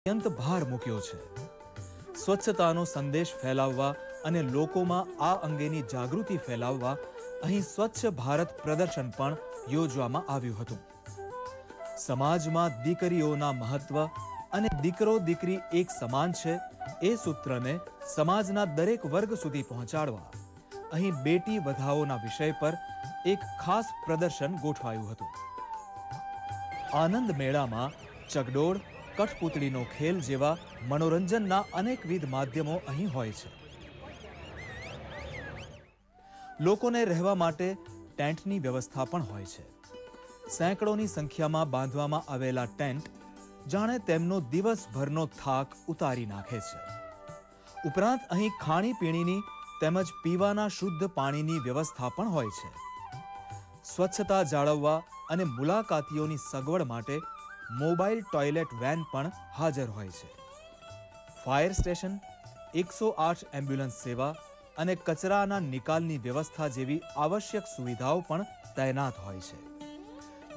અત્યંત ભાર મૂક્યો છે। સ્વચ્છતાનો સંદેશ ફેલાવવા અને લોકોમાં આ અંગેની જાગૃતિ ફેલાવવા અહીં સ્વચ્છ ભારત પ્રદર્શન પણ યોજવામાં આવ્યું હતું। સમાજમાં દીકરીઓના મહત્વ અને દીકરો દીકરી એક સમાન છે એ સૂત્રને સમાજના દરેક વર્ગ સુધી પહોંચાડવા અહીં બેટી વધાઓના વિષય પર એક ખાસ પ્રદર્શન ગોઠવાયું હતું। આનંદ મેળામાં ચગડોળ, કઠપૂતળીનો ખેલ જેવા મનોરંજનના અનેકવિધ માધ્યમો અહીં હોય છે। લોકોને રહેવા માટે ટેન્ટની વ્યવસ્થા પણ હોય છે। સેંકડોની સંખ્યામાં બાંધવામાં આવેલા ટેન્ટ જાણે તેમનો દિવસભરનો થાક ઉતારી નાખે છે। ઉપરાંત અહીં ખાણીપીણીની તેમજ પીવાના શુદ્ધ પાણીની વ્યવસ્થા પણ હોય છે। સ્વચ્છતા જાળવવા અને મુલાકાતીઓની સગવડ માટે મોબાઈલ ટોયલેટ વેન પણ હાજર હોય છે। ફાયર સ્ટેશન, 108 એમ્બ્યુલન્સ સેવા અને કચરાના નિકાલની વ્યવસ્થા જેવી આવશ્યક સુવિધાઓ પણ તૈનાત હોય છે।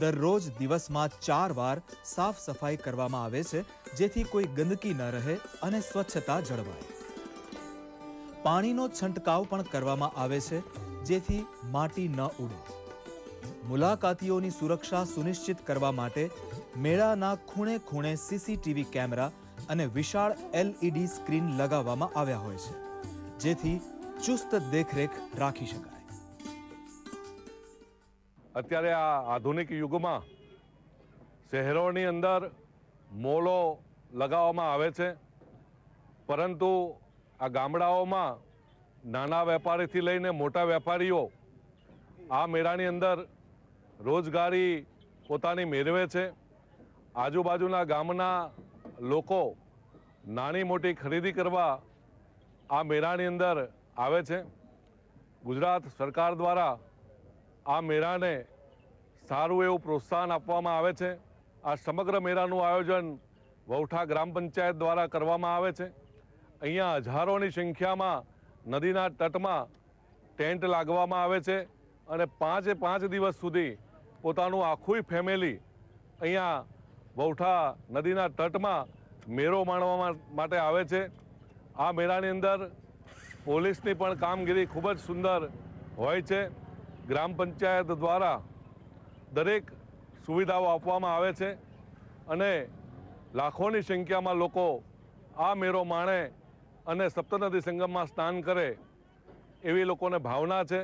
દરરોજ દિવસમાં 4 વાર સાફ સફાઈ કરવામાં આવે છે જેથી કોઈ ગંદકી ન રહે અને સ્વચ્છતા જળવાય। પાણીનો છંટકાવ પણ કરવામાં આવે છે જેથી માટી ન ઉડે। મુલાકાતીઓની સુરક્ષા સુનિશ્ચિત કરવા માટે મેળાના ખૂણે ખૂણે સીસીટીવી કેમેરા અને વિશાળ LED સ્ક્રીન લગાવવામાં આવ્યા હોય છે જેથી ચુસ્ત દેખરેખ રાખી શકાય। અત્યારે આ આધુનિક યુગમાં શહેરોની અંદર મોલો લગાવવામાં આવે છે, પરંતુ આ ગામડાઓમાં નાના વેપારીથી લઈને મોટા વેપારીઓ આ મેળાની અંદર રોજગારી પોતાની મેળવે છે। આજુબાજુના ગામના લોકો નાની મોટી ખરીદી કરવા આ મેળાની અંદર આવે છે। ગુજરાત સરકાર દ્વારા આ મેળાને સારું એવું પ્રોત્સાહન આપવામાં આવે છે। આ સમગ્ર મેળાનું આયોજન વૌઠા ગ્રામ પંચાયત દ્વારા કરવામાં આવે છે। અહીંયા હજારોની સંખ્યામાં નદીના તટમાં ટેન્ટ લાગવામાં આવે છે અને 5 દિવસ સુધી પોતાનું આખું ફેમિલી અહીંયા વૌઠા નદીના તટમાં મેળો માણવા માટે આવે છે। આ મેળાની અંદર પોલીસની પણ કામગીરી ખૂબ જ સુંદર હોય છે। ગ્રામ પંચાયત દ્વારા દરેક સુવિધાઓ આપવામાં આવે છે અને લાખોની સંખ્યામાં લોકો આ મેળો માણે અને સપ્તનદી સંગમમાં સ્નાન કરે એવી લોકોને ભાવના છે।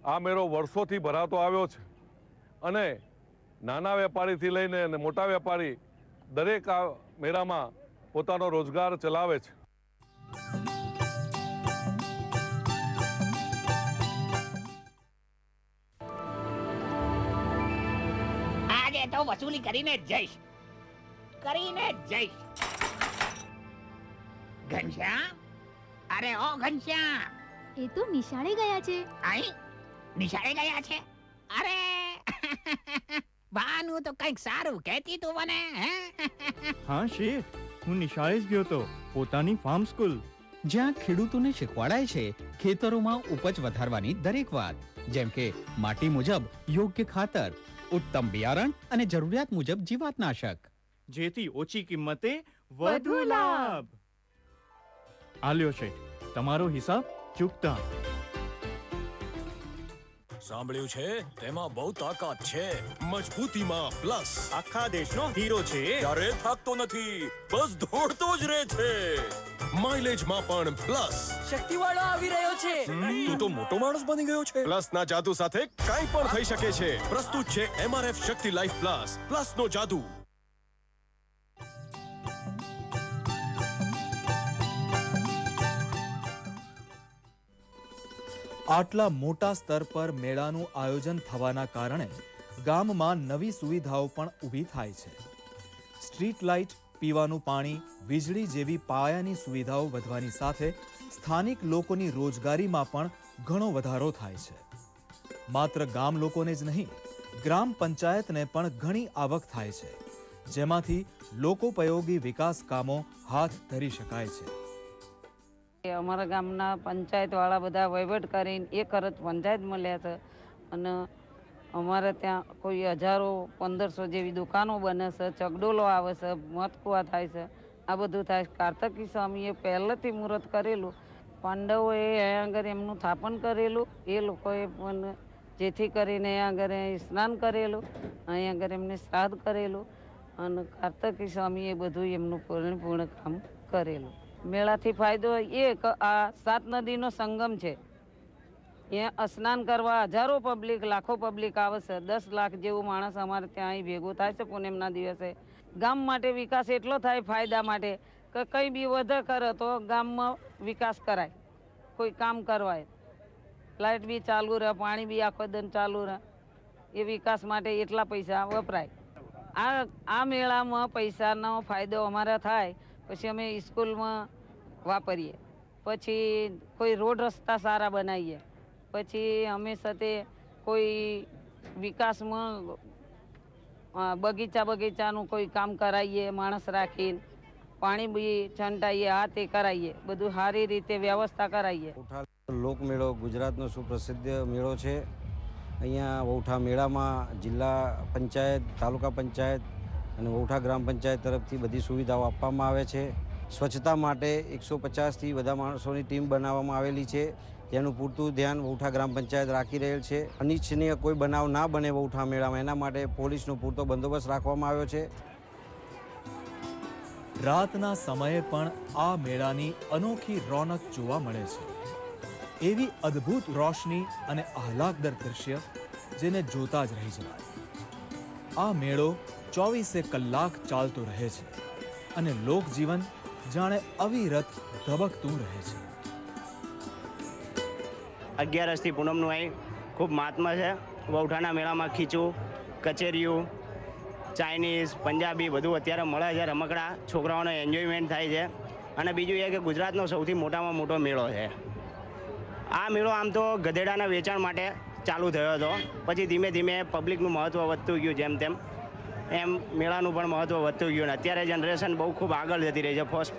આ મેળો વર્ષોથી ભરાતો આવ્યો છે અને નાના વેપારીથી લઈને અને મોટા વેપારી દરેક આ મેળામાં પોતાનો રોજગાર ચલાવે છે। આજે તો વસૂલી કરીને જઈશ, ઘનશ્યામ, અરે ઓ ઘનશ્યામ, એ તો નિશાળે ગયા છે। આઈ નિશાળે ગયા છે? અરે ભાનુ તો કંઈક સારું કહેતી તું મને। હા શેઠ, હું નિશાળે જ ગયો તો, પોતાની ફાર્મ સ્કૂલ, જ્યાં ખેડૂતોને શીખવાડાય છે ખેતરોમાં ઉપજ વધારવાની દરેક વાત, જેમ કે માટી મુજબ યોગ્ય ખાતર, ઉત્તમ બિયારણ અને જરૂરિયાત મુજબ જીવાતનાશક, જેથી ઓછી કિંમતે વધુ લાભ। આલ્યો શેઠ, તમારો હિસાબ ચૂકતા। સાંભળ્યું છે તેમાં બહુ તાકાત છે, મજબૂતીમાં પ્લસ। આખા દેશનો હીરો છે, ત્યારે થાકતો નથી, બસ દોડતો જ રહે છે। માઇલેજમાં પણ પ્લસ। શક્તિવાળો આવી રહ્યો છે। તું તો મોટો માણસ બની ગયો છે। પ્લસના જાદુ સાથે કંઈ પણ થઈ શકે છે। પ્રસ્તુત છે MRF શક્તિ લાઈફ પ્લસ, પ્લસનો જાદુ। આટલા મોટા સ્તર પર મેળાનું આયોજન થવાના કારણે ગામમાં નવી સુવિધાઓ પણ ઊભી થાય છે। સ્ટ્રીટ લાઇટ, પીવાનું પાણી, વીજળી જેવી પાયાની સુવિધાઓ વધવાની સાથે સ્થાનિક લોકોની રોજગારીમાં પણ ઘણો વધારો થાય છે। માત્ર ગામ લોકોને જ નહીં, ગ્રામ પંચાયતને પણ ઘણી આવક થાય છે, જેમાંથી લોકોપયોગી વિકાસ કામો હાથ ધરી શકાય છે। અમારા ગામના પંચાયતવાળા બધા વહીવટ કરીને 1 અરજ પંચાયત મળ્યા છે અને અમારે ત્યાં કોઈ 1000 1500 જેવી દુકાનો બને છે, ચગડોલો આવે છે, મત કુવા થાય છે આ બધું થાય. કાર્તકી સ્વામીએ પહેલેથી મુહૂર્ત કરેલું. પાંડવોએ અહીંયા આગળ એમનું સ્થાપન કરેલું. એ લોકોએ પણ જેથી કરીને અહીંયા આગળ સ્નાન કરેલું, અહીંયા આગળ એમને શ્રાદ્ધ કરેલું અને કાર્તકી સ્વામીએ બધું એમનું પૂર્ણ કામ કરેલું. મેળાથી ફાયદો એ કે આ 7 નદીનો સંગમ છે. અહીંયા સ્નાન કરવા હજારો પબ્લિક, લાખો પબ્લિક આવે છે. 10 લાખ જેવું માણસ અમારે ત્યાં અહીં ભેગું થાય છે પૂનમના દિવસે. ગામ માટે વિકાસ એટલો થાય ફાયદા માટે કે કંઈ બી વધે કરે તો ગામમાં વિકાસ કરાય, કોઈ કામ કરવાય, લાઇટ બી ચાલુ રહે, પાણી બી આખો દિન ચાલુ રહે. એ વિકાસ માટે એટલા પૈસા વપરાય. આ મેળામાં પૈસાનો ફાયદો અમારે થાય. પછી અમે સ્કૂલમાં વાપરીએ, પછી કોઈ રોડ રસ્તા સારા બનાવીએ, પછી અમે સાથે કોઈ વિકાસમાં બગીચાનું કોઈ કામ કરાવીએ, માણસ રાખીને પાણી બી છંટાઈએ, આ તે કરાવીએ, બધું સારી રીતે વ્યવસ્થા કરાવીએ. લોકમેળો ગુજરાતનો સુપ્રસિદ્ધ મેળો છે. અહીંયા વૌઠા મેળામાં જિલ્લા પંચાયત, તાલુકા પંચાયત અને વૌઠા ગ્રામ પંચાયત તરફથી બધી સુવિધાઓ આપવામાં આવે છે. સ્વચ્છતા માટે 150થી વધુ માણસોની ટીમ બનાવવામાં આવેલી છે, જેનું પૂરતું ધ્યાન વૌઠા ગ્રામ પંચાયત રાખી રહેલ છે. અનિચ્છનીય કોઈ બનાવ ના બને વૌઠા મેળામાં, એના માટે પોલીસનો પૂરતો બંદોબસ્ત રાખવામાં આવ્યો છે. રાતના સમયે પણ આ મેળાની અનોખી રોનક જોવા મળે છે. એવી અદ્ભુત રોશની અને આહલાદક દૃશ્ય જેને જોતા જ રહી જવાય. આ મેળો 24 કલાક ચાલતો રહે છે અને લોકજીવન જાણે અવિરત ધબકતું રહે છે. 11 પૂનમનું અહીં ખૂબ મહાત્મા છે. વૌઠાના મેળામાં ખીચું, કચેરીયું, ચાઇનીઝ, પંજાબી બધું અત્યારે મળે છે. રમકડા, છોકરાઓનો એન્જોયમેન્ટ થાય છે. અને બીજું એ કે ગુજરાતનો સૌથી મોટામાં મોટો મેળો છે. આ મેળો આમ તો ગધેડાના વેચાણ માટે ચાલુ થયો હતો, પછી ધીમે ધીમે પબ્લિકનું મહત્ત્વ વધતું ગયું. જેમ તેમ એમ મેળાનું પણ મહત્ત્વ વધતું ગયું. અને અત્યારે જનરેશન બહુ ખૂબ આગળ જતી રહી છે, ફાસ્ટ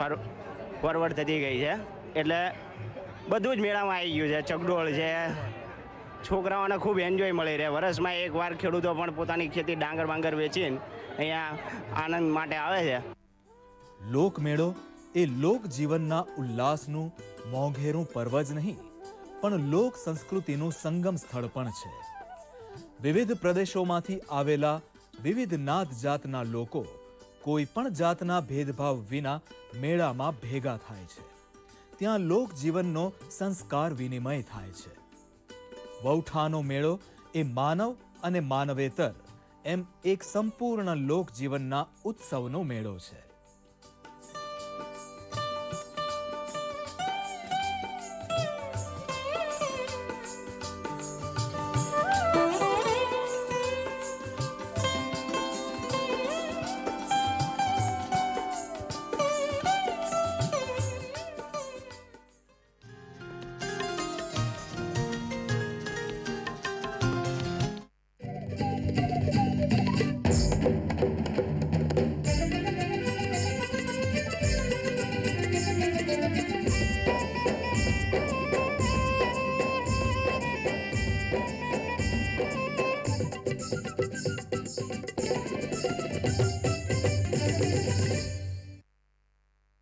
ફોરવર્ડ થતી ગઈ છે. એટલે બધું જ મેળામાં આવી ગયું છે. ચકડોળ છે, છોકરાઓને ખૂબ એન્જોય મળી રહે. વર્ષમાં એકવાર ખેડૂતો પણ પોતાની ખેતી ડાંગર બાંગર વેચીને અહીંયા આનંદ માટે આવે છે. લોકમેળો એ લોકજીવનના ઉલ્લાસનું મોંઘેરું પર્વ જ નહીં, પણ લોક સંસ્કૃતિનું સંગમ સ્થળ પણ છે. વિવિધ પ્રદેશોમાંથી આવેલા વિવિધ નાત જાતના લોકો કોઈ પણ જાતના ભેદભાવ વિના મેળામાં ભેગા થાય છે. ત્યાં લોકજીવનનો સંસ્કાર વિનિમય થાય છે. વૌઠાનો મેળો એ માનવ અને માનવેતર એમ એક સંપૂર્ણ લોકજીવનના ઉત્સવનો મેળો છે.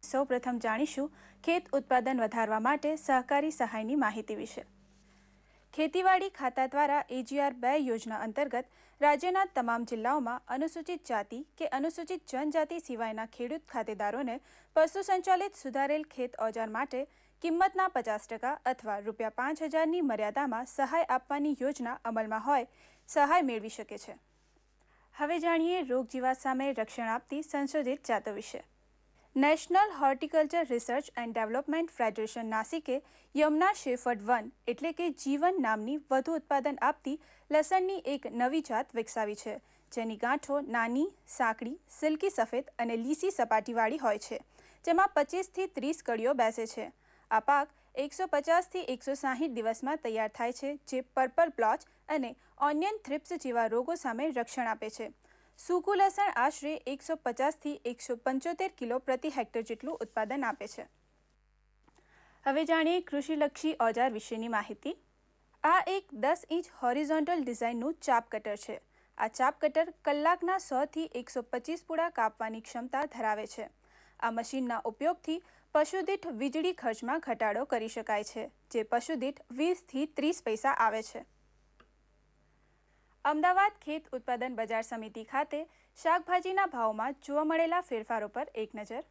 સૌપ્રથમ જાણીશું ખેત ઉત્પાદન વધારવા માટે સહકારી સહાયની માહિતી વિશે. ખેતીવાડી ખાતા દ્વારા AGR-2 યોજના અંતર્ગત રાજ્યના તમામ જિલ્લાઓમાં અનુસૂચિત જાતિ કે અનુસૂચિત જનજાતિ સિવાયના ખેડૂત ખાતેદારોને પશુ સંચાલિત સુધારેલ ખેત ઓજાર માટે કિંમતના 50% અથવા ₹5000ની મર્યાદામાં સહાય આપવાની યોજના અમલમાં હોય સહાય મેળવી શકે છે. હવે જાણીએ રોગ જીવાત સામે રક્ષણ આપતી સંશોધિત જાતો વિશે. National horticulture research and development federation નાસિકે યમુના શેફર્ડ 1 એટલે કે G1 નામની વધુ ઉત્પાદન આપતી લસણની એક નવી જાત વિકસાવી છે, જેની ગાંઠો નાની, સાંકડી, સિલ્કી સફેદ અને લીસી સપાટીવાળી હોય છે, જેમાં 25થી 30 કળીઓ બેસે છે. આ પાક 150થી 160 દિવસમાં તૈયાર થાય છે, જે પર્પલ બ્લોચ અને ઓનિયન થ્રિપ્સ જેવા રોગો સામે રક્ષણ આપે છે. સૂકું લસણ આશરે 150થી 175 કિલો પ્રતિ હેક્ટર જેટલું ઉત્પાદન આપે છે. હવે જાણીએ કૃષિલક્ષી ઓજાર વિશેની માહિતી. આ એક 10 ઇંચ હોરિઝોન્ટલ ડિઝાઇનનું ચાપ કટર છે. આ ચાપ કટર કલાકના 100થી 125 પૂડા કાપવાની ક્ષમતા ધરાવે છે. આ મશીનના ઉપયોગથી પશુદીઠ વીજળી ખર્ચમાં ઘટાડો કરી શકાય છે, જે પશુદીઠ 20 થી 30 પૈસા આવે છે. અમદાવાદ ખેત ઉત્પાદન બજાર સમિતિ ખાતે શાકભાજીના ભાવમાં જોવા મળેલા ફેરફારો પર એક નજર.